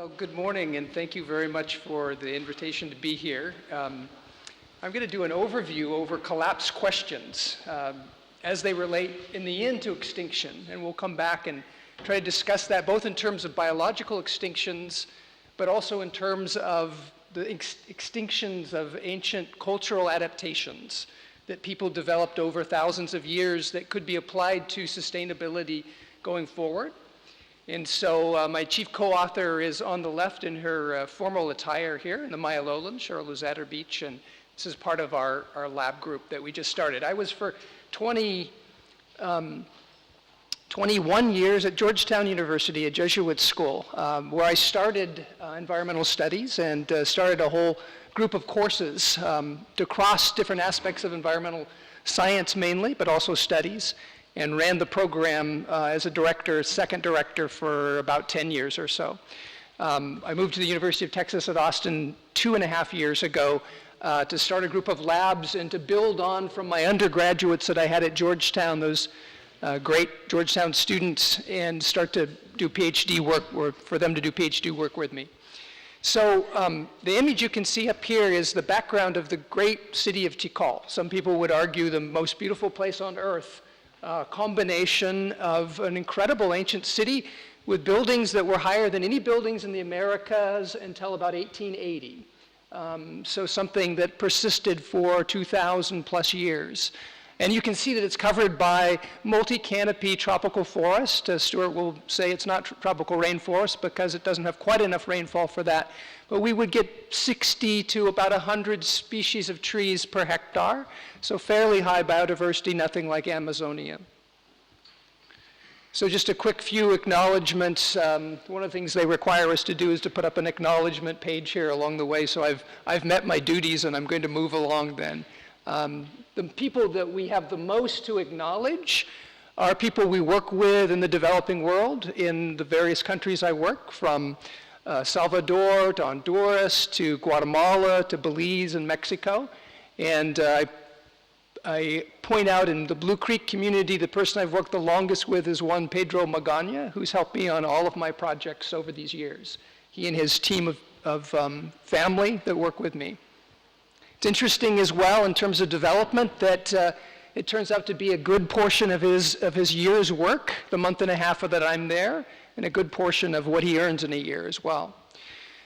Well, good morning, and thank you very much for the invitation to be here. I'm going to do an overview over collapse questions as they relate in the end to extinction, and we'll come back and try to discuss that both in terms of biological extinctions, but also in terms of the extinctions of ancient cultural adaptations that people developed over thousands of years that could be applied to sustainability going forward. And so my chief co-author is on the left in her formal attire here in the Maya Lowlands, Cheryl Luzader Beach, and this is part of our lab group that we just started. I was for 21 years at Georgetown University, a Jesuit school, where I started environmental studies and started a whole group of courses to cross different aspects of environmental science mainly, but also studies, and ran the program as a director, second director, for about 10 years or so. I moved to the University of Texas at Austin 2.5 years ago to start a group of labs and to build on from my undergraduates that I had at Georgetown, those great Georgetown students, and start to do PhD work, or for them to do PhD work with me. So the image you can see up here is the background of the great city of Tikal. Some people would argue the most beautiful place on earth. Combination of an incredible ancient city with buildings that were higher than any buildings in the Americas until about 1880. So something that persisted for 2,000 plus years. And you can see that it's covered by multi-canopy tropical forest. Stuart will say it's not tropical rainforest because it doesn't have quite enough rainfall for that. But we would get 60 to about 100 species of trees per hectare. So fairly high biodiversity, nothing like Amazonia. So just a quick few acknowledgments. One of the things they require us to do is to put up an acknowledgement page here along the way. So I've met my duties and I'm going to move along then. The people that we have the most to acknowledge are people we work with in the developing world in the various countries I work, from Salvador to Honduras to Guatemala to Belize and Mexico. And I point out in the Blue Creek community, the person I've worked the longest with is one Pedro Magana, who's helped me on all of my projects over these years. He and his team of family that work with me. It's interesting as well in terms of development that it turns out to be a good portion of his year's work, the month and a half that I'm there, and a good portion of what he earns in a year as well.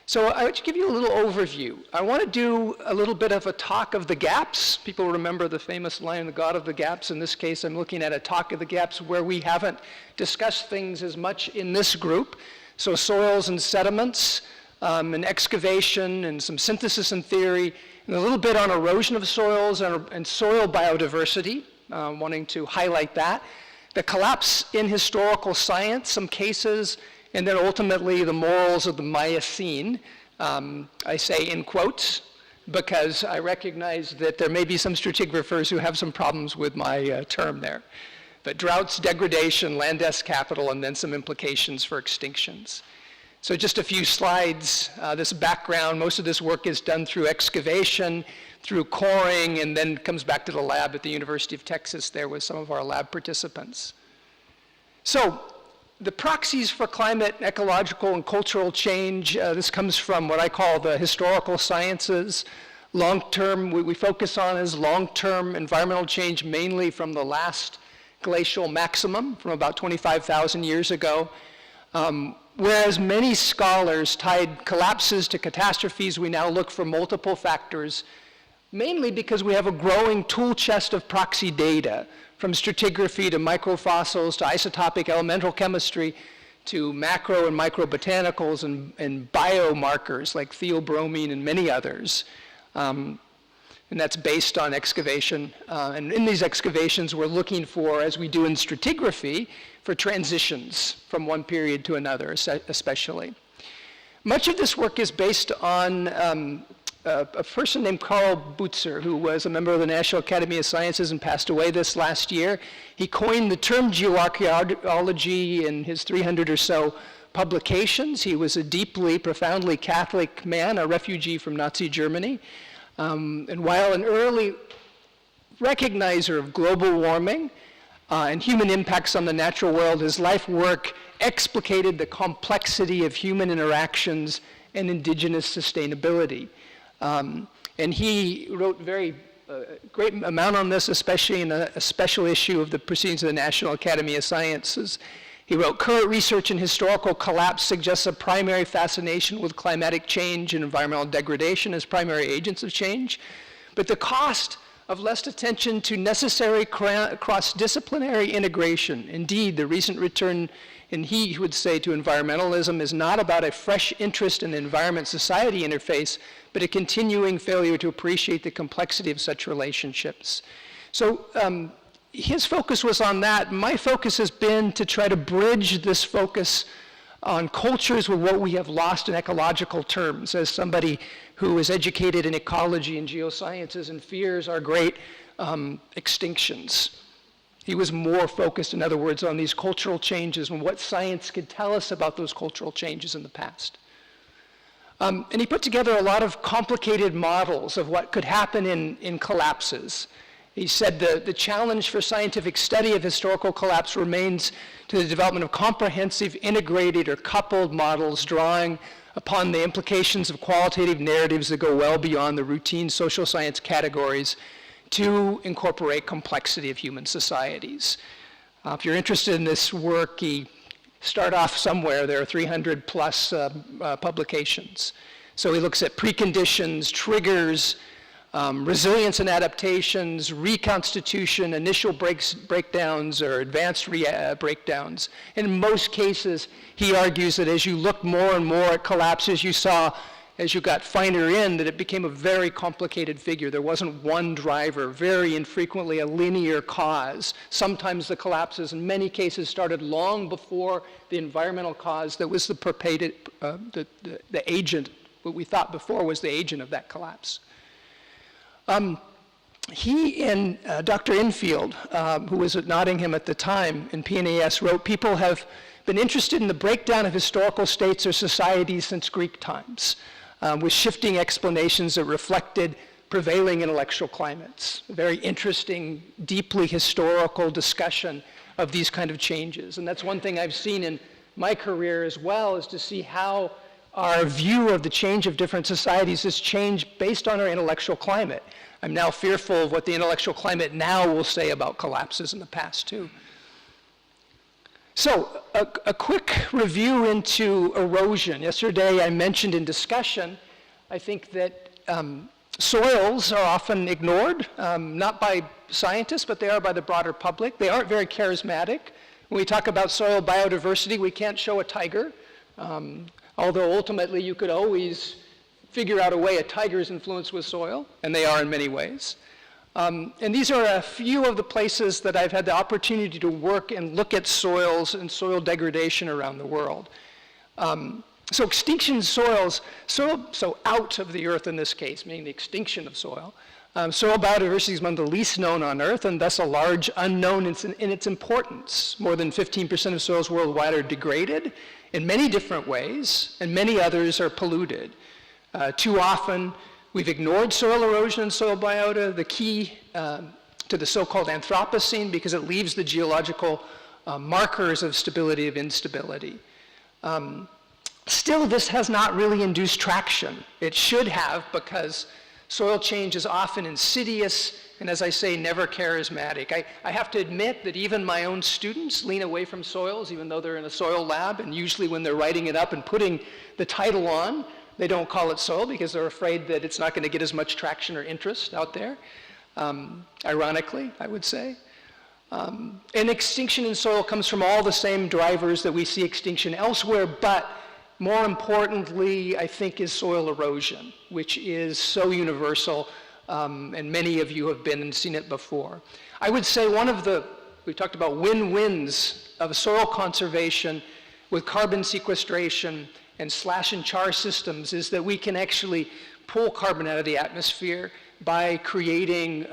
So I want to give you a little overview. I want to do a little bit of a talk of the gaps. People remember the famous line, the God of the gaps. In this case, I'm looking at a talk of the gaps where we haven't discussed things as much in this group. So soils and sediments, and excavation, and some synthesis and theory, and a little bit on erosion of soils and soil biodiversity, wanting to highlight that. The collapse in historical science, some cases, and then ultimately the morals of the Miocene. I say in quotes because I recognize that there may be some stratigraphers who have some problems with my term there. But droughts, degradation, land-s capital, and then some implications for extinctions. So just a few slides, this background, most of this work is done through excavation, through coring, and then comes back to the lab at the University of Texas there with some of our lab participants. So the proxies for climate, ecological, and cultural change, this comes from what I call the historical sciences. Long-term, we focus on is long-term environmental change, mainly from the last glacial maximum from about 25,000 years ago. Whereas many scholars tied collapses to catastrophes, we now look for multiple factors, mainly because we have a growing tool chest of proxy data, from stratigraphy to microfossils to isotopic elemental chemistry to macro and microbotanicals and biomarkers like theobromine and many others. And that's based on excavation. And in these excavations, we're looking for, as we do in stratigraphy, for transitions from one period to another, especially. Much of this work is based on a person named Karl Butzer, who was a member of the National Academy of Sciences and passed away this last year. He coined the term geoarchaeology in his 300 or so publications. He was a deeply, profoundly Catholic man, a refugee from Nazi Germany. And while an early recognizer of global warming and human impacts on the natural world, his life work explicated the complexity of human interactions and indigenous sustainability. And he wrote very great amount on this, especially in a special issue of the Proceedings of the National Academy of Sciences. He wrote, current research in historical collapse suggests a primary fascination with climatic change and environmental degradation as primary agents of change, but the cost of less attention to necessary cross-disciplinary integration. Indeed, the recent return, and he would say, to environmentalism is not about a fresh interest in the environment-society interface, but a continuing failure to appreciate the complexity of such relationships. So his focus was on that. My focus has been to try to bridge this focus on cultures with what we have lost in ecological terms. As somebody who is educated in ecology and geosciences and fears our great extinctions. He was more focused, in other words, on these cultural changes and what science could tell us about those cultural changes in the past. And he put together a lot of complicated models of what could happen in collapses. He said the challenge for scientific study of historical collapse remains to the development of comprehensive, integrated, or coupled models drawing upon the implications of qualitative narratives that go well beyond the routine social science categories to incorporate complexity of human societies. If you're interested in this work, start off somewhere. There are 300 plus publications. So he looks at preconditions, triggers, resilience and adaptations, reconstitution, initial breakdowns, or advanced breakdowns. In most cases, he argues that as you look more and more at collapses, you saw, as you got finer in, that it became a very complicated figure. There wasn't one driver, very infrequently a linear cause. Sometimes the collapses, in many cases, started long before the environmental cause that was the agent, what we thought before was the agent of that collapse. He and Dr. Infield, who was at Nottingham at the time in PNAS, wrote, people have been interested in the breakdown of historical states or societies since Greek times, with shifting explanations that reflected prevailing intellectual climates. A very interesting, deeply historical discussion of these kind of changes. And that's one thing I've seen in my career as well, is to see how our view of the change of different societies has changed based on our intellectual climate. I'm now fearful of what the intellectual climate now will say about collapses in the past too. So a quick review into erosion. Yesterday I mentioned in discussion, I think that soils are often ignored, not by scientists, but they are by the broader public. They aren't very charismatic. When we talk about soil biodiversity, we can't show a tiger, although ultimately you could always figure out a way a tiger's influence with soil, and they are in many ways. And these are a few of the places that I've had the opportunity to work and look at soils and soil degradation around the world. So extinction soils, so out of the earth in this case, meaning the extinction of soil. Soil biodiversity is among the least known on Earth, and thus a large unknown in its importance. More than 15% of soils worldwide are degraded in many different ways, and many others are polluted. Too often, we've ignored soil erosion and soil biota, the key to the so-called Anthropocene, because it leaves the geological markers of stability, of instability. Still, this has not really induced traction. It should have, because soil change is often insidious, and as I say, never charismatic. I have to admit that even my own students lean away from soils, even though they're in a soil lab, and usually when they're writing it up and putting the title on, they don't call it soil because they're afraid that it's not going to get as much traction or interest out there, ironically, I would say. And extinction in soil comes from all the same drivers that we see extinction elsewhere, but more importantly, I think, is soil erosion, which is so universal, and many of you have been and seen it before. I would say we talked about win-wins of soil conservation with carbon sequestration and slash and char systems is that we can actually pull carbon out of the atmosphere by creating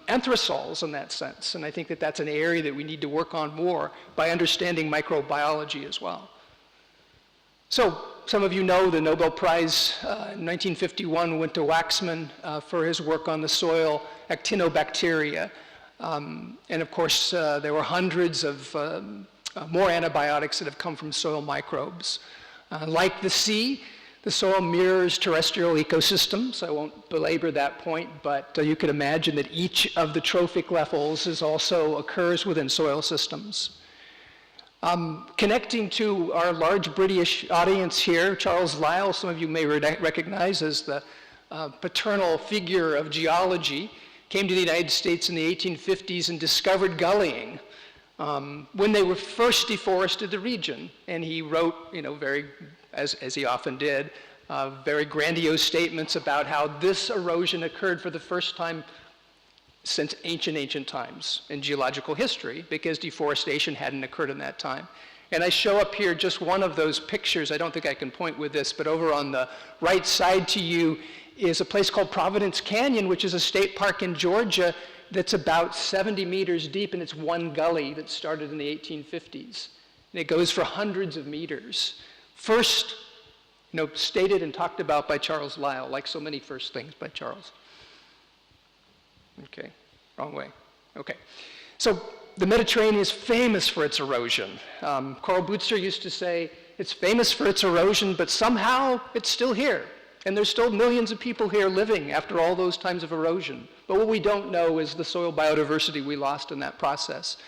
anthrosols in that sense. And I think that that's an area that we need to work on more by understanding microbiology as well. So some of you know the Nobel Prize in 1951 went to Waxman for his work on the soil actinobacteria. And of course, there were hundreds of more antibiotics that have come from soil microbes. Like the sea, the soil mirrors terrestrial ecosystems. I won't belabor that point, but you could imagine that each of the trophic levels also occurs within soil systems. Connecting to our large British audience here, Charles Lyell, some of you may recognize as the paternal figure of geology, came to the United States in the 1850s and discovered gullying when they were first deforested the region. And he wrote, very, as he often did, very grandiose statements about how this erosion occurred for the first time since ancient times in geological history, because deforestation hadn't occurred in that time. And I show up here just one of those pictures. I don't think I can point with this, but over on the right side to you is a place called Providence Canyon, which is a state park in Georgia that's about 70 meters deep, and it's one gully that started in the 1850s. And it goes for hundreds of meters. First, stated and talked about by Charles Lyell, like so many first things by Charles. Okay, wrong way. Okay, so the Mediterranean is famous for its erosion. Karl Butzer used to say, it's famous for its erosion, but somehow it's still here. And there's still millions of people here living after all those times of erosion. But what we don't know is the soil biodiversity we lost in that process.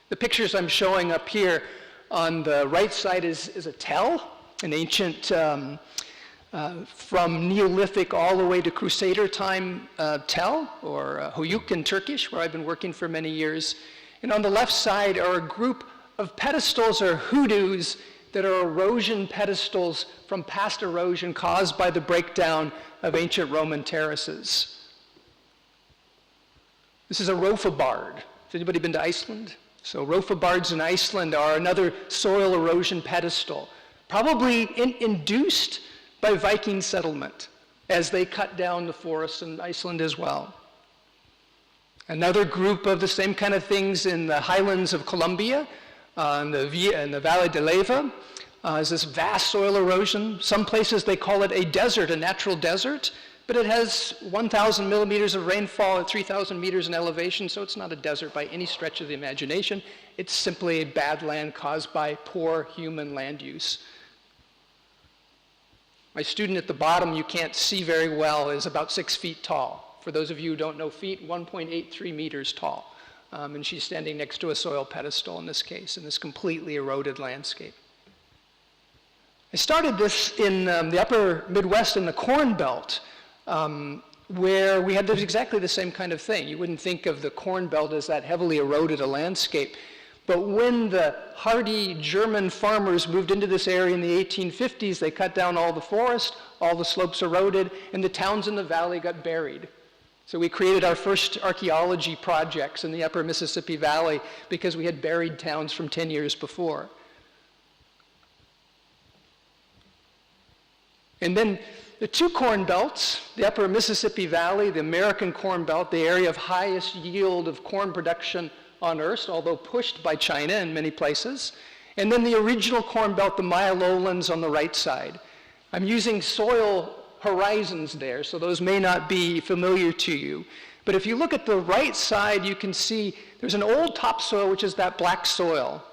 The pictures I'm showing up here on the right side is a tell, an ancient, from Neolithic all the way to Crusader time tell, or huyuk in Turkish, where I've been working for many years. And on the left side are a group of pedestals or hoodoos that are erosion pedestals from past erosion caused by the breakdown of ancient Roman terraces. This is a rofabard. Has anybody been to Iceland? So rofabards in Iceland are another soil erosion pedestal, probably induced by Viking settlement as they cut down the forests in Iceland as well. Another group of the same kind of things in the highlands of Colombia, in the Valle de Leyva, is this vast soil erosion. Some places they call it a desert, a natural desert, but it has 1,000 millimeters of rainfall at 3,000 meters in elevation, so it's not a desert by any stretch of the imagination. It's simply a bad land caused by poor human land use. My student at the bottom, you can't see very well, is about 6 feet tall. For those of you who don't know feet, 1.83 meters tall. And she's standing next to a soil pedestal in this case, in this completely eroded landscape. I started this in the upper Midwest in the Corn Belt, where we had exactly the same kind of thing. You wouldn't think of the Corn Belt as that heavily eroded a landscape. But when the hardy German farmers moved into this area in the 1850s, they cut down all the forest, all the slopes eroded, and the towns in the valley got buried. So we created our first archaeology projects in the upper Mississippi Valley because we had buried towns from 10 years before. And then the two corn belts, the upper Mississippi Valley, the American Corn Belt, the area of highest yield of corn production on Earth, although pushed by China in many places. And then the original Corn Belt, the Maya lowlands on the right side. I'm using soil horizons there, so those may not be familiar to you. But if you look at the right side, you can see there's an old topsoil, which is that black soil.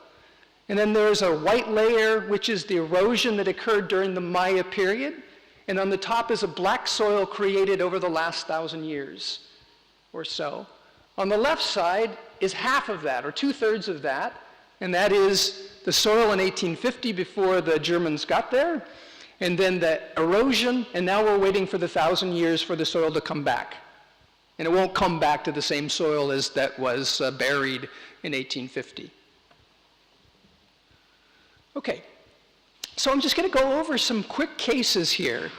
And then there's a white layer, which is the erosion that occurred during the Maya period. And on the top is a black soil created over the last 1,000 years or so. On the left side is half of that, or 2/3 of that, and that is the soil in 1850 before the Germans got there, and then the erosion, and now we're waiting for the 1,000 years for the soil to come back. And it won't come back to the same soil as that was buried in 1850. Okay, so I'm just going to go over some quick cases here.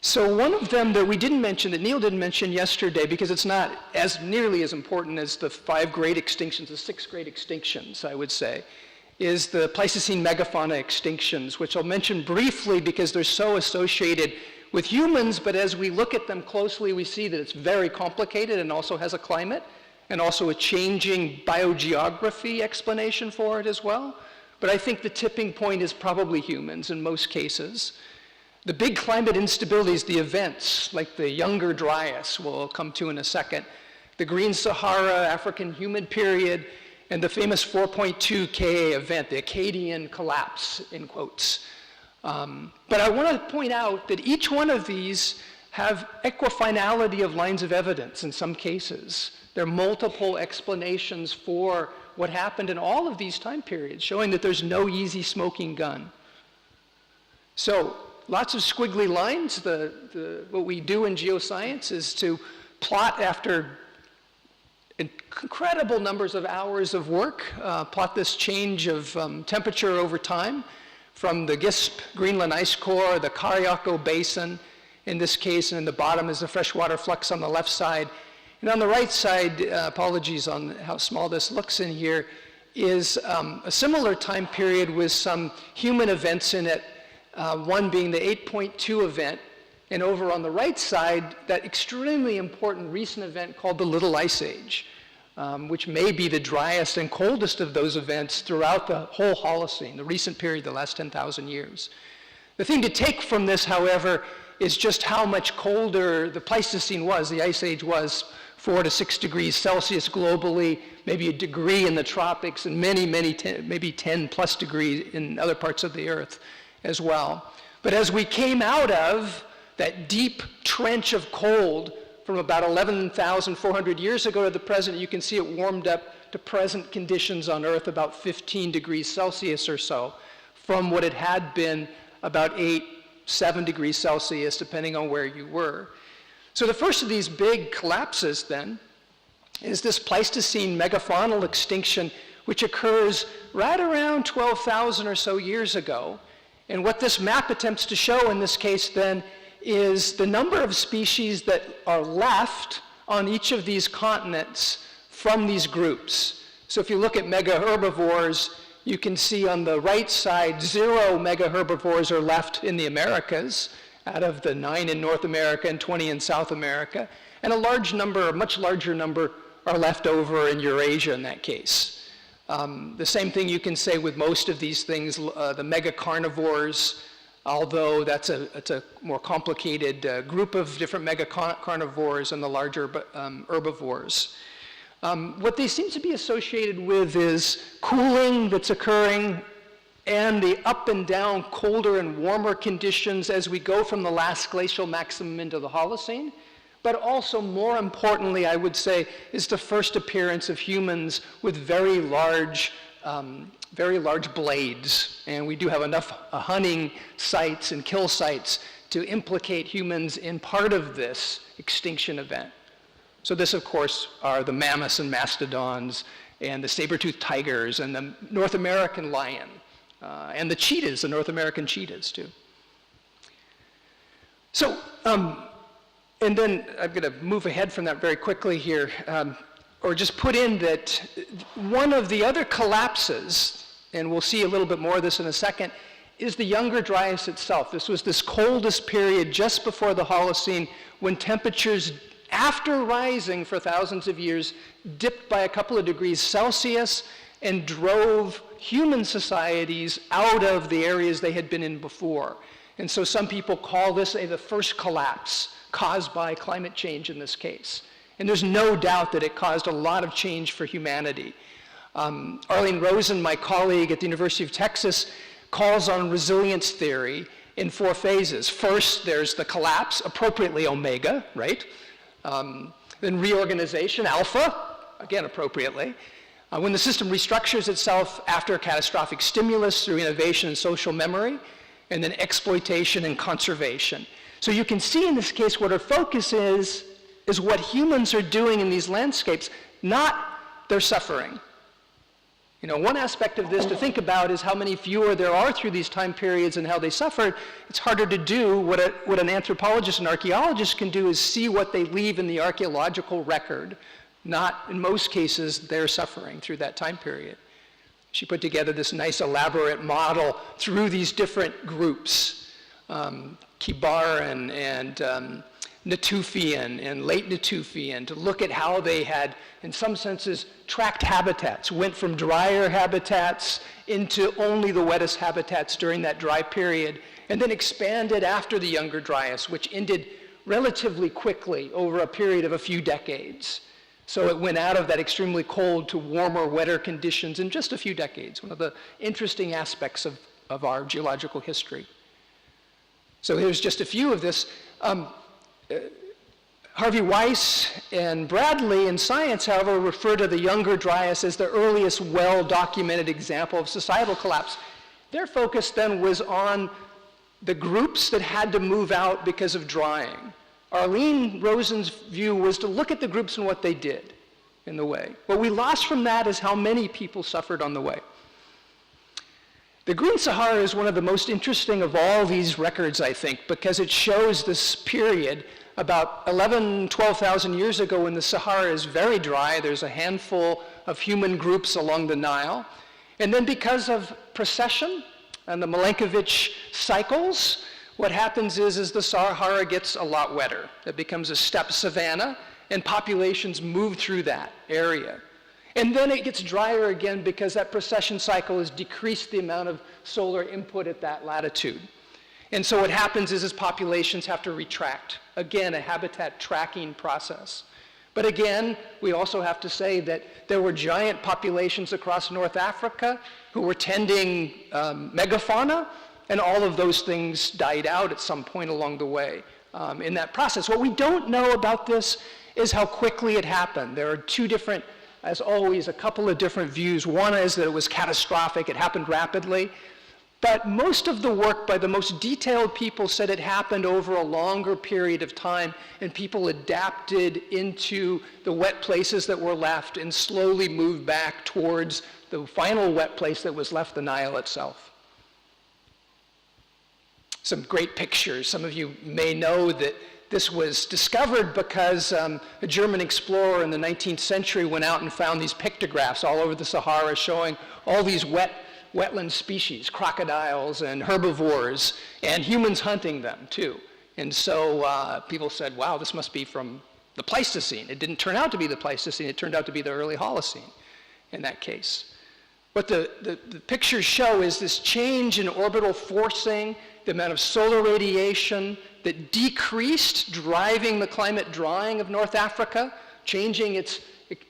So one of them that we didn't mention, that Neil didn't mention yesterday, because it's not as nearly as important as the 5 great extinctions, the 6 great extinctions, I would say, is the Pleistocene megafauna extinctions, which I'll mention briefly because they're so associated with humans, but as we look at them closely, we see that it's very complicated and also has a climate, and also a changing biogeography explanation for it as well. But I think the tipping point is probably humans in most cases. The big climate instabilities, the events, like the Younger Dryas, we'll come to in a second, the Green Sahara, African Humid Period, and the famous 4.2 Ka event, the Akkadian collapse, in quotes. But I want to point out that each one of these have equifinality of lines of evidence in some cases. There are multiple explanations for what happened in all of these time periods, showing that there's no easy smoking gun. So, lots of squiggly lines. What we do in geoscience is to plot after incredible numbers of hours of work, plot this change of temperature over time from the GISP Greenland ice core, the Karyako Basin in this case, and in the bottom is the freshwater flux on the left side. And on the right side, apologies on how small this looks in here, is a similar time period with some human events in it, one being the 8.2 event, and over on the right side, that extremely important recent event called the Little Ice Age, which may be the driest and coldest of those events throughout the whole Holocene, the recent period, the last 10,000 years. The thing to take from this, however, is just how much colder the Pleistocene was, the Ice Age was, 4 to 6 degrees Celsius globally, maybe a degree in the tropics, and maybe 10 plus degrees in other parts of the Earth as well. But as we came out of that deep trench of cold from about 11,400 years ago to the present, you can see it warmed up to present conditions on Earth about 15 degrees Celsius or so, from what it had been about 7 degrees Celsius, depending on where you were. So the first of these big collapses then is this Pleistocene megafaunal extinction, which occurs right around 12,000 or so years ago. And what this map attempts to show in this case then is the number of species that are left on each of these continents from these groups. So if you look at megaherbivores, you can see on the right side, 0 megaherbivores are left in the Americas, out of the 9 in North America and 20 in South America. And a much larger number, are left over in Eurasia in that case. The same thing you can say with most of these things, the megacarnivores, although it's a more complicated group of different megacarnivores and the larger herbivores. What they seem to be associated with is cooling that's occurring and the up and down colder and warmer conditions as we go from the last glacial maximum into the Holocene. But also, more importantly, I would say, is the first appearance of humans with very large blades. And we do have enough hunting sites and kill sites to implicate humans in part of this extinction event. So this, of course, are the mammoths and mastodons and the saber-toothed tigers and the North American lion and the cheetahs, the North American cheetahs, too. So, and then I'm going to move ahead from that very quickly here, or just put in that one of the other collapses, and we'll see a little bit more of this in a second, is the Younger Dryas itself. This was this coldest period just before the Holocene when temperatures, after rising for thousands of years, dipped by a couple of degrees Celsius and drove human societies out of the areas they had been in before. And so some people call this the first collapse caused by climate change in this case. And there's no doubt that it caused a lot of change for humanity. Arlene Rosen, my colleague at the University of Texas, calls on resilience theory in 4 phases. First, there's the collapse, appropriately omega, right? Then reorganization, alpha, again appropriately. When the system restructures itself after a catastrophic stimulus through innovation and social memory, and then exploitation and conservation. So you can see in this case what our focus is what humans are doing in these landscapes, not their suffering. You know, one aspect of this to think about is how many fewer there are through these time periods and how they suffered. It's harder to do. What an anthropologist and archaeologist can do is see what they leave in the archaeological record, not, in most cases, their suffering through that time period. She put together this nice elaborate model through these different groups, Kibar and Natufian and late Natufian, to look at how they had, in some senses, tracked habitats, went from drier habitats into only the wettest habitats during that dry period, and then expanded after the Younger Dryas, which ended relatively quickly over a period of a few decades. So it went out of that extremely cold to warmer, wetter conditions in just a few decades, one of the interesting aspects of our geological history. So here's just a few of this. Harvey Weiss and Bradley in Science, however, refer to the Younger Dryas as the earliest well-documented example of societal collapse. Their focus then was on the groups that had to move out because of drying. Arlene Rosen's view was to look at the groups and what they did in the way. What we lost from that is how many people suffered on the way. The Green Sahara is one of the most interesting of all these records, I think, because it shows this period about 12,000 years ago when the Sahara is very dry. There's a handful of human groups along the Nile. And then because of precession and the Milankovitch cycles, what happens is the Sahara gets a lot wetter. It becomes a steppe savanna, and populations move through that area. And then it gets drier again because that precession cycle has decreased the amount of solar input at that latitude. And so what happens is populations have to retract. Again, a habitat tracking process. But again, we also have to say that there were giant populations across North Africa who were tending megafauna, and all of those things died out at some point along the way in that process. What we don't know about this is how quickly it happened. There are two different, as always, a couple of different views. One is that it was catastrophic, it happened rapidly. But most of the work by the most detailed people said it happened over a longer period of time, and people adapted into the wet places that were left and slowly moved back towards the final wet place that was left, the Nile itself. Some great pictures. Some of you may know that this was discovered because a German explorer in the 19th century went out and found these pictographs all over the Sahara showing all these wetland species, crocodiles and herbivores, and humans hunting them too. And so people said, wow, this must be from the Pleistocene. It didn't turn out to be the Pleistocene, it turned out to be the early Holocene in that case. What the pictures show is this change in orbital forcing, the amount of solar radiation that decreased, driving the climate drying of North Africa, changing its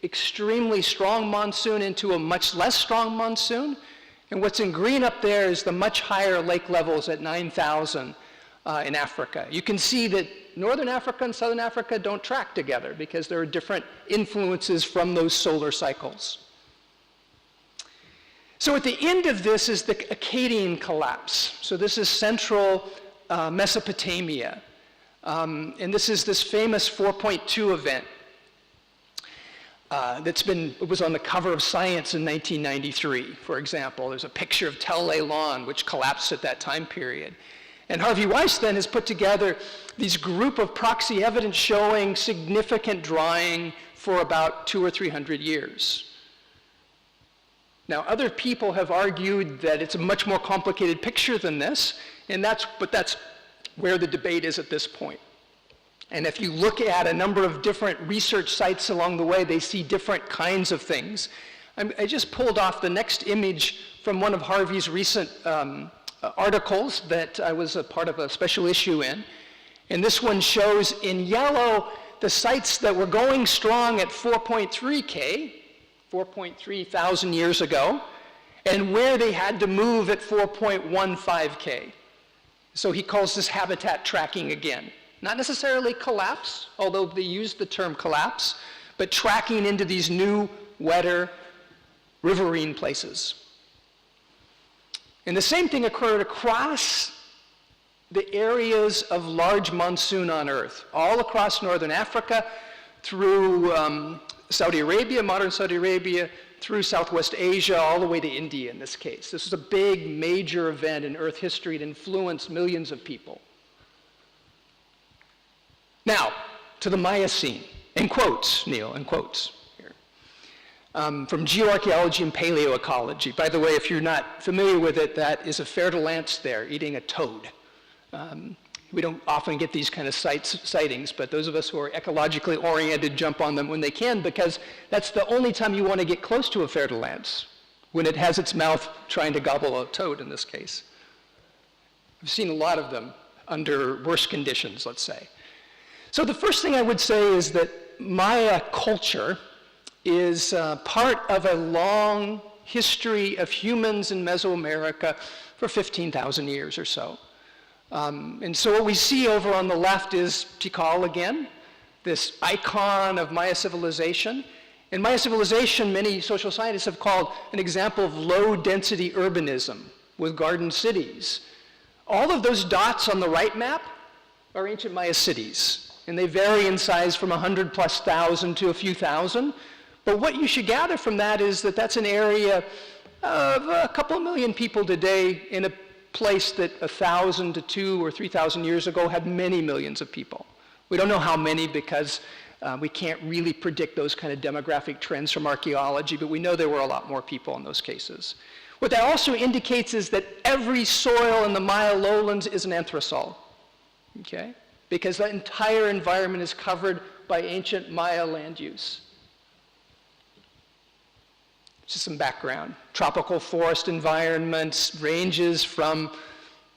extremely strong monsoon into a much less strong monsoon. And what's in green up there is the much higher lake levels at 9,000 in Africa. You can see that Northern Africa and Southern Africa don't track together because there are different influences from those solar cycles. So at the end of this is the Akkadian collapse. So this is central Mesopotamia. And this is this famous 4.2 event it was on the cover of Science in 1993, for example. There's a picture of Tel Eilan, which collapsed at that time period. And Harvey Weiss then has put together these group of proxy evidence showing significant drying for about 200 or 300 years. Now, other people have argued that it's a much more complicated picture than this, but that's where the debate is at this point. And if you look at a number of different research sites along the way, they see different kinds of things. I just pulled off the next image from one of Harvey's recent articles that I was a part of a special issue in. And this one shows in yellow the sites that were going strong at 4.3K, 4.3 thousand years ago, and where they had to move at 4.15K. So he calls this habitat tracking again. Not necessarily collapse, although they use the term collapse, but tracking into these new, wetter, riverine places. And the same thing occurred across the areas of large monsoon on Earth, all across northern Africa, through Saudi Arabia, modern Saudi Arabia, through Southwest Asia, all the way to India in this case. This was a big, major event in Earth history. It influenced millions of people. Now, to the Miocene, in quotes, Neil, in quotes here. From geoarchaeology and paleoecology. By the way, if you're not familiar with it, that is a fer-de-lance there, eating a toad. We don't often get these kind of sightings, but those of us who are ecologically oriented jump on them when they can, because that's the only time you want to get close to a fer-de-lance, when it has its mouth trying to gobble a toad in this case. I've seen a lot of them under worse conditions, let's say. So the first thing I would say is that Maya culture is part of a long history of humans in Mesoamerica for 15,000 years or so. And so what we see over on the left is Tikal again, this icon of Maya civilization. And Maya civilization, many social scientists have called an example of low-density urbanism with garden cities. All of those dots on the right map are ancient Maya cities, and they vary in size from 100,000+ to a few thousand. But what you should gather from that is that that's an area of a couple of million people today in a place that 1,000 to 2,000 or 3,000 years ago had many millions of people. We don't know how many because we can't really predict those kind of demographic trends from archaeology, but we know there were a lot more people in those cases. What that also indicates is that every soil in the Maya lowlands is an anthrosol, okay? Because the entire environment is covered by ancient Maya land use. Just some background. Tropical forest environments ranges from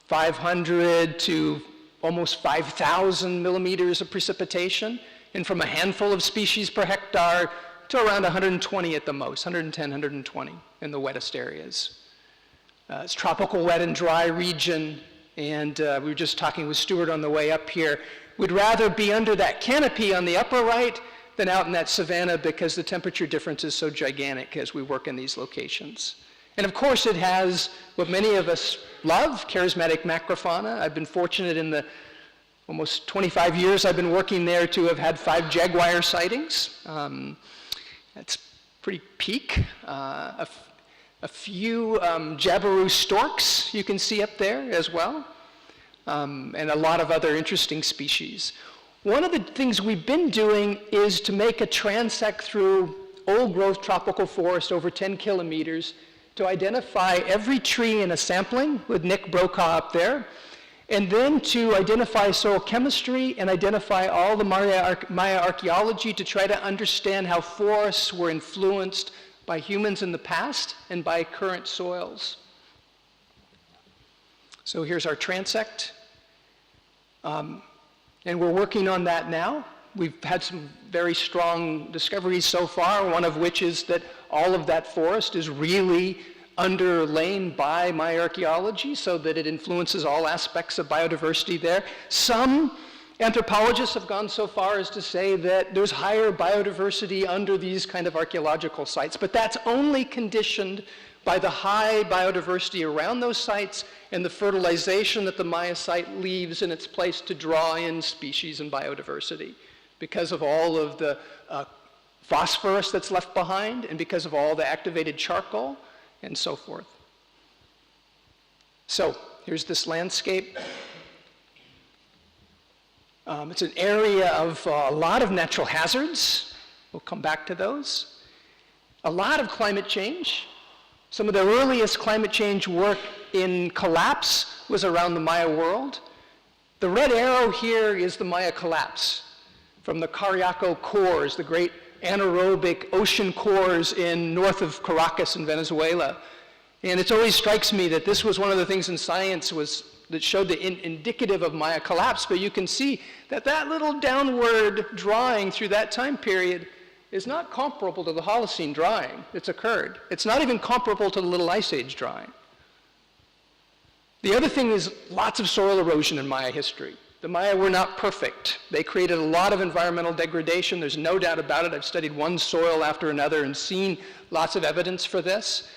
500 to almost 5,000 millimeters of precipitation, and from a handful of species per hectare to around 120 at the most, 110, 120 in the wettest areas. It's tropical wet and dry region, and we were just talking with Stuart on the way up here. We'd rather be under that canopy on the upper right than out in that savanna because the temperature difference is so gigantic as we work in these locations. And of course it has what many of us love, charismatic macrofauna. I've been fortunate in the almost 25 years I've been working there to have had 5 jaguar sightings. That's pretty peak. A few jabiru storks you can see up there as well, and a lot of other interesting species. One of the things we've been doing is to make a transect through old-growth tropical forest over 10 kilometers to identify every tree in a sampling with Nick Brokaw up there, and then to identify soil chemistry and identify all the Maya archaeology to try to understand how forests were influenced by humans in the past and by current soils. So here's our transect. And we're working on that now. We've had some very strong discoveries so far, one of which is that all of that forest is really underlain by Maya archaeology so that it influences all aspects of biodiversity there. Some anthropologists have gone so far as to say that there's higher biodiversity under these kind of archaeological sites, but that's only conditioned by the high biodiversity around those sites and the fertilization that the Maya site leaves in its place to draw in species and biodiversity, because of all of the phosphorus that's left behind and because of all the activated charcoal and so forth. So here's this landscape. It's an area of a lot of natural hazards. We'll come back to those. A lot of climate change. Some of the earliest climate change work in collapse was around the Maya world. The red arrow here is the Maya collapse from the Cariaco cores, the great anaerobic ocean cores in north of Caracas in Venezuela. And it always strikes me that this was one of the things in science that showed the indicative of Maya collapse, but you can see that that little downward drawing through that time period is not comparable to the Holocene drying that's occurred. It's not even comparable to the Little Ice Age drying. The other thing is lots of soil erosion in Maya history. The Maya were not perfect. They created a lot of environmental degradation. There's no doubt about it. I've studied one soil after another and seen lots of evidence for this.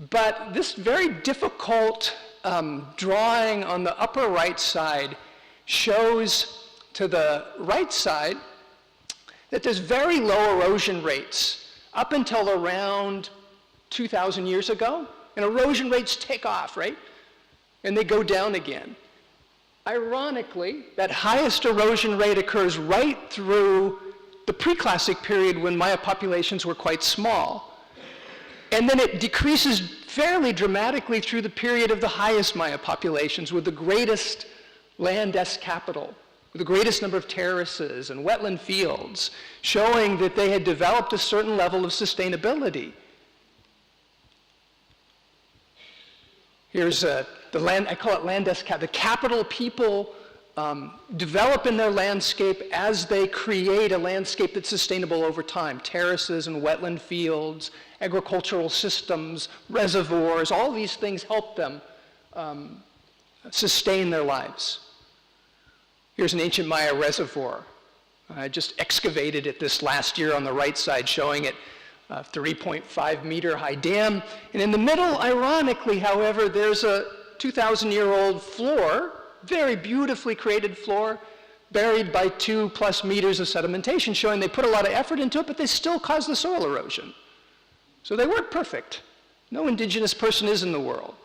But this very difficult drawing on the upper right side shows to the right side that there's very low erosion rates up until around 2,000 years ago. And erosion rates take off, right? And they go down again. Ironically, that highest erosion rate occurs right through the pre-classic period when Maya populations were quite small. And then it decreases fairly dramatically through the period of the highest Maya populations with the greatest land-s capital, with the greatest number of terraces and wetland fields, showing that they had developed a certain level of sustainability. Here's the land, I call it land-s capital, the capital people develop in their landscape as they create a landscape that's sustainable over time. Terraces and wetland fields, agricultural systems, reservoirs, all these things help them sustain their lives. Here's an ancient Maya reservoir. I just excavated it this last year on the right side, showing it a 3.5 meter high dam. And in the middle, ironically, however, there's a 2,000-year-old floor, very beautifully created floor, buried by 2+ meters of sedimentation, showing they put a lot of effort into it, but they still cause the soil erosion. So they weren't perfect. No indigenous person is in the world.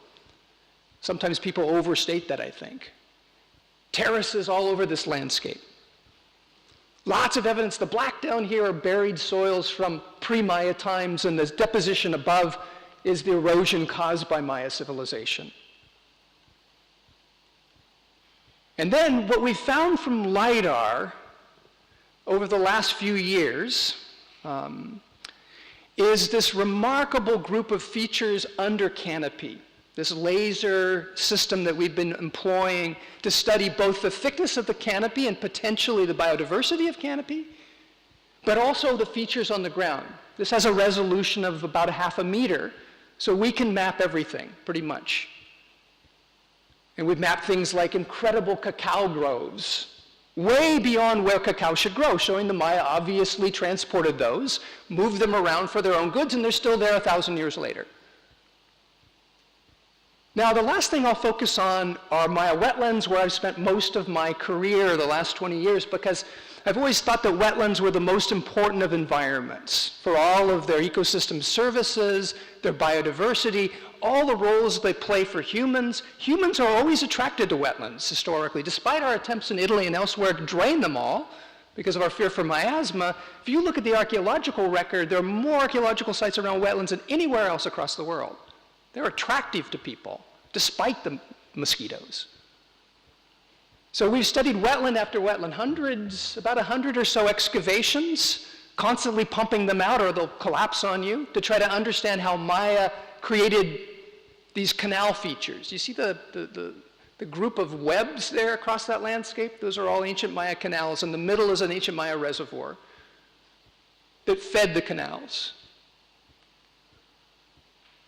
Sometimes people overstate that, I think. Terraces all over this landscape. Lots of evidence. The black down here are buried soils from pre-Maya times, and the deposition above is the erosion caused by Maya civilization. And then what we found from LIDAR over the last few years is this remarkable group of features under canopy. This laser system that we've been employing to study both the thickness of the canopy and potentially the biodiversity of canopy, but also the features on the ground. This has a resolution of about 0.5 meter, so we can map everything, pretty much. And we've mapped things like incredible cacao groves, way beyond where cacao should grow, showing the Maya obviously transported those, moved them around for their own goods, and they're still there 1,000 years later. Now, the last thing I'll focus on are Maya wetlands, where I've spent most of my career the last 20 years, because I've always thought that wetlands were the most important of environments for all of their ecosystem services, their biodiversity, all the roles they play for humans. Humans are always attracted to wetlands, historically. Despite our attempts in Italy and elsewhere to drain them all, because of our fear for miasma, if you look at the archaeological record, there are more archaeological sites around wetlands than anywhere else across the world. They're attractive to people, despite the mosquitoes. So we've studied wetland after wetland, about 100 or so excavations, constantly pumping them out or they'll collapse on you, to try to understand how Maya created these canal features. You see the group of webs there across that landscape? Those are all ancient Maya canals. In the middle is an ancient Maya reservoir that fed the canals.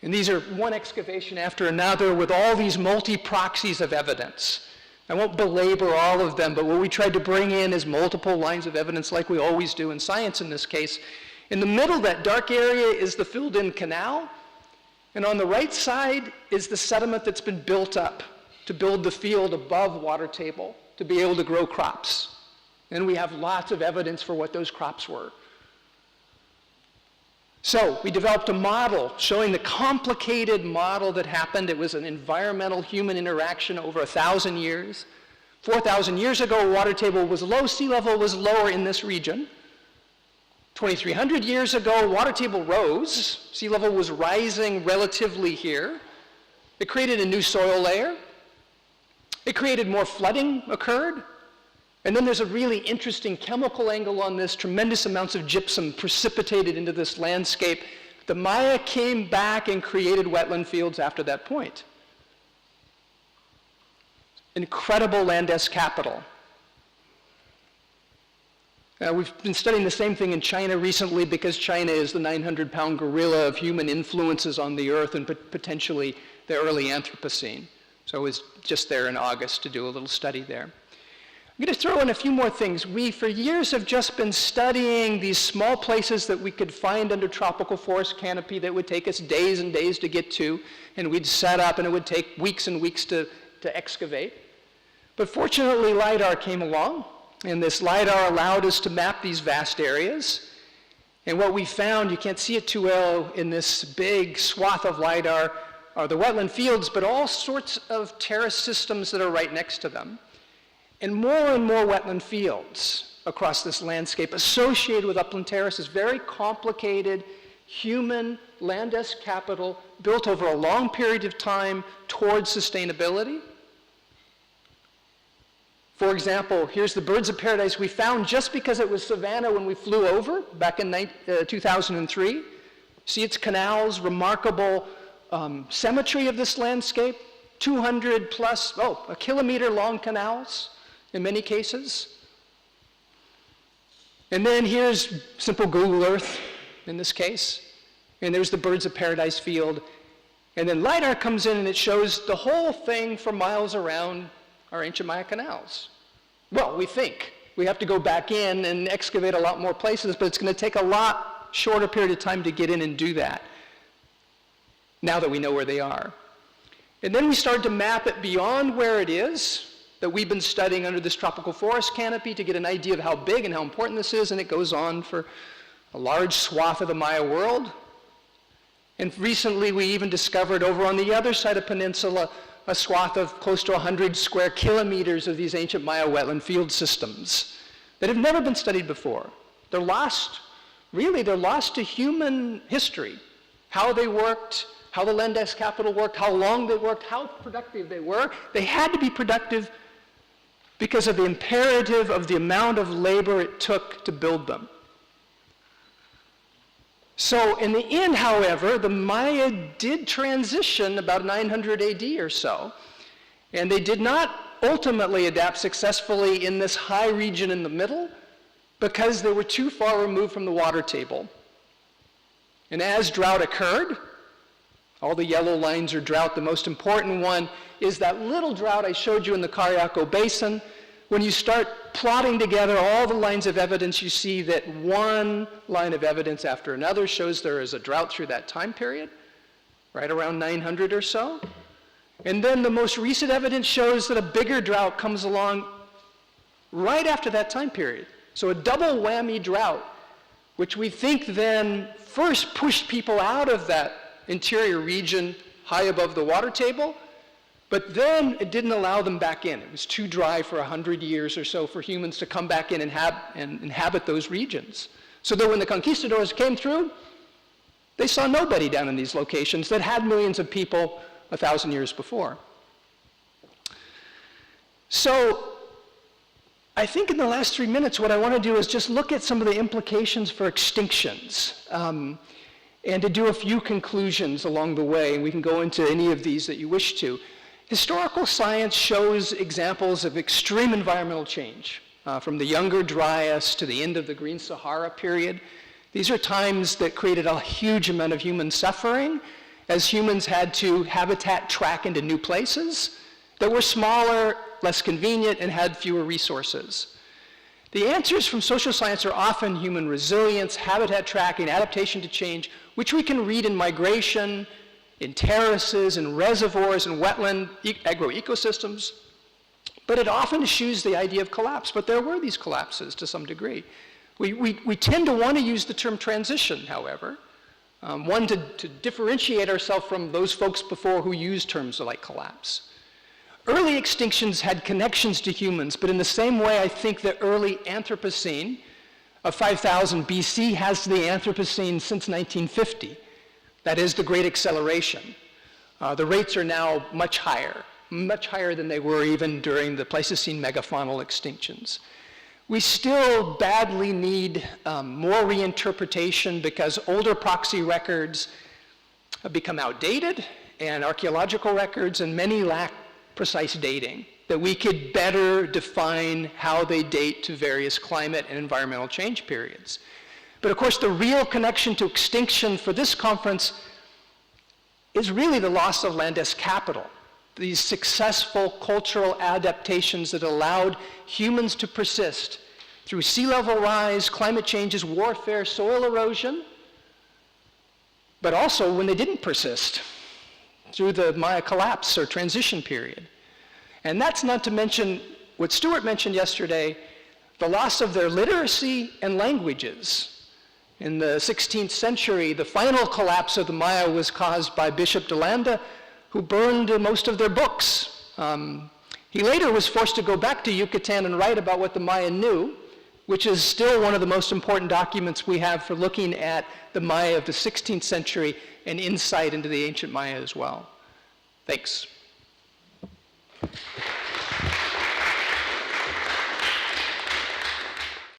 And these are one excavation after another with all these multi-proxies of evidence. I won't belabor all of them, but what we tried to bring in is multiple lines of evidence like we always do in science in this case. In the middle, that dark area is the filled-in canal, and on the right side is the sediment that's been built up to build the field above water table to be able to grow crops. And we have lots of evidence for what those crops were. So we developed a model showing the complicated model that happened. It was an environmental human interaction over 1,000 years. 4,000 years ago, water table was low, sea level was lower in this region. 2,300 years ago, water table rose, sea level was rising relatively here. It created a new soil layer. It created more flooding occurred. And then there's a really interesting chemical angle on this, tremendous amounts of gypsum precipitated into this landscape. The Maya came back and created wetland fields after that point. Incredible land-esque capital. We've been studying the same thing in China recently because China is the 900-pound gorilla of human influences on the earth and potentially the early Anthropocene. So I was just there in August to do a little study there. I'm going to throw in a few more things. We, for years, have just been studying these small places that we could find under tropical forest canopy that would take us days and days to get to, and we'd set up, and it would take weeks and weeks to excavate. But fortunately, LIDAR came along, and this LIDAR allowed us to map these vast areas. And what we found, you can't see it too well in this big swath of LIDAR, are the wetland fields, but all sorts of terrace systems that are right next to them. And more wetland fields across this landscape associated with upland terraces, very complicated human land-esque capital built over a long period of time towards sustainability. For example, here's the birds of paradise we found just because it was savanna when we flew over back in 2003. See its canals, remarkable symmetry of this landscape, 200 plus, a kilometer long canals. in many cases. And then here's simple Google Earth in this case. And there's the birds of paradise field. And then LiDAR comes in and it shows the whole thing for miles around our ancient Maya canals. Well, we think. We have to go back in and excavate a lot more places, but it's going to take a lot shorter period of time to get in and do that, now that we know where they are. And then we start to map it beyond where it is, that we've been studying under this tropical forest canopy to get an idea of how big and how important this is, and it goes on for a large swath of the Maya world. And recently we even discovered over on the other side of the peninsula a swath of close to 100 square kilometers of these ancient Maya wetland field systems that have never been studied before. They're lost, really, they're lost to human history. How they worked, how the Landes capital worked, how long they worked, how productive they were. They had to be productive because of the imperative of the amount of labor it took to build them. So in the end, however, the Maya did transition about 900 AD or so, and they did not ultimately adapt successfully in this high region in the middle because they were too far removed from the water table. And as drought occurred, all the yellow lines are drought. The most important one is that little drought I showed you in the Cariaco Basin. When you start plotting together all the lines of evidence, you see that one line of evidence after another shows there is a drought through that time period, right around 900 or so. And then the most recent evidence shows that a bigger drought comes along right after that time period. So a double whammy drought, which we think then first pushed people out of that interior region high above the water table, but then it didn't allow them back in. It was too dry for 100 years or so for humans to come back in and inhabit those regions. So that when the conquistadors came through, they saw nobody down in these locations that had millions of people 1,000 years before. So I think in the last 3 minutes, what I want to do is just look at some of the implications for extinctions and to do a few conclusions along the way. And we can go into any of these that you wish to. Historical science shows examples of extreme environmental change, from the Younger Dryas to the end of the Green Sahara period. These are times that created a huge amount of human suffering as humans had to habitat track into new places that were smaller, less convenient, and had fewer resources. The answers from social science are often human resilience, habitat tracking, adaptation to change, which we can read in migration, in terraces, in reservoirs, in wetland agroecosystems. But it often eschews the idea of collapse, but there were these collapses to some degree. We tend to want to use the term transition, however, one to differentiate ourselves from those folks before who used terms like collapse. Early extinctions had connections to humans, but in the same way I think the early Anthropocene of 5000 BC has the Anthropocene since 1950. That is the Great Acceleration. The rates are now much higher than they were even during the Pleistocene megafaunal extinctions. We still badly need more reinterpretation because older proxy records have become outdated, and archaeological records, and many lack precise dating, that we could better define how they date to various climate and environmental change periods. But of course, the real connection to extinction for this conference is really the loss of Landes capital, these successful cultural adaptations that allowed humans to persist through sea level rise, climate changes, warfare, soil erosion, but also when they didn't persist, through the Maya collapse or transition period. And that's not to mention what Stuart mentioned yesterday, the loss of their literacy and languages. In the 16th century, the final collapse of the Maya was caused by Bishop de Landa, who burned most of their books. He later was forced to go back to Yucatan and write about what the Maya knew, which is still one of the most important documents we have for looking at the Maya of the 16th century and insight into the ancient Maya as well. Thanks.